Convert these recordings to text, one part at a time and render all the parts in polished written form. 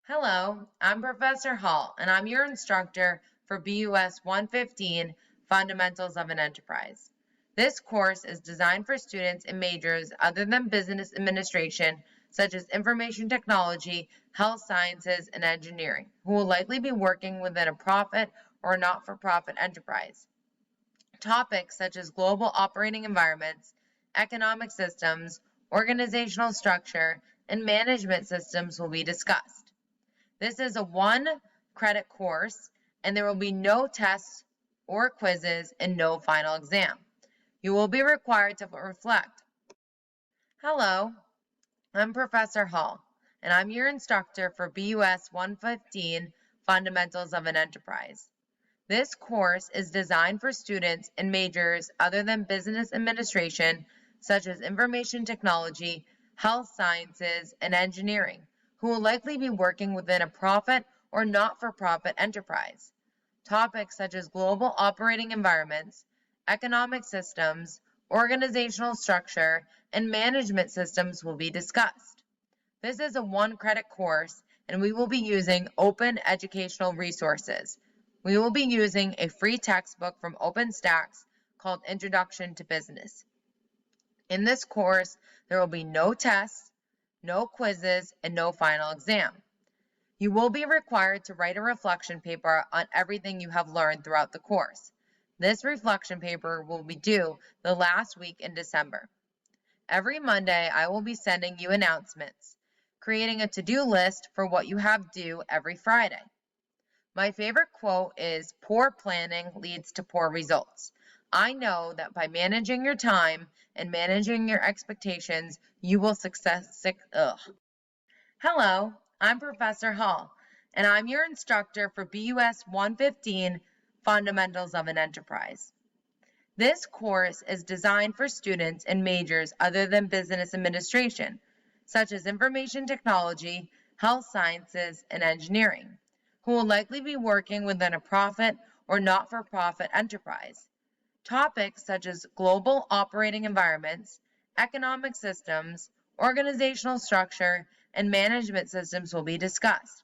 Hello, I'm Professor Hall, and I'm your instructor for BUS 115, Fundamentals of an Enterprise. This course is designed for students in majors other than business administration, such as information technology, health sciences, and engineering, who will likely be working within a profit or not-for-profit enterprise. Topics such as global operating environments, economic systems, organizational structure, and management systems will be discussed. This is a one-credit course, and there will be no tests or quizzes and no final exam. You will be required to reflect. Hello, I'm Professor Hall, and I'm your instructor for BUS 115, Fundamentals of an Enterprise. This course is designed for students in majors other than business administration, such as information technology, health sciences, and engineering, who will likely be working within a profit or not-for-profit enterprise. Topics such as global operating environments, economic systems, organizational structure, and management systems will be discussed. This is a one-credit course, and we will be using open educational resources. We will be using a free textbook from OpenStax called Introduction to Business. In this course, there will be no tests, no quizzes, and no final exam. You will be required to write a reflection paper on everything you have learned throughout the course. This reflection paper will be due the last week in December. Every Monday, I will be sending you announcements, creating a to-do list for what you have due every Friday. My favorite quote is, "Poor planning leads to poor results." I know that by managing your time and managing your expectations, you will success. Hello, I'm Professor Hall, and I'm your instructor for BUS 115, Fundamentals of an Enterprise. This course is designed for students in majors other than business administration, such as information technology, health sciences, and engineering, who will likely be working within a profit or not-for-profit enterprise. Topics such as global operating environments, economic systems, organizational structure, and management systems will be discussed.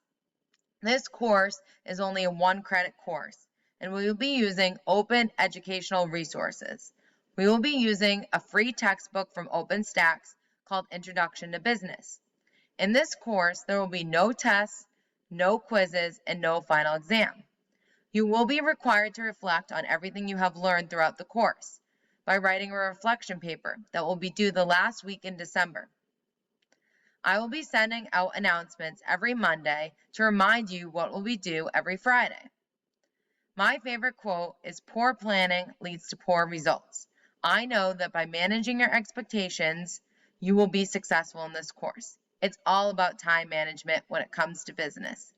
This course is only a one-credit course, and we will be using open educational resources. We will be using a free textbook from OpenStax called Introduction to Business. In this course, there will be no tests, no quizzes, and no final exam. You will be required to reflect on everything you have learned throughout the course by writing a reflection paper that will be due the last week in December. I will be sending out announcements every Monday to remind you what will be due every Friday. My favorite quote is, "Poor planning leads to poor results." I know that by managing your expectations, you will be successful in this course. It's all about time management when it comes to business.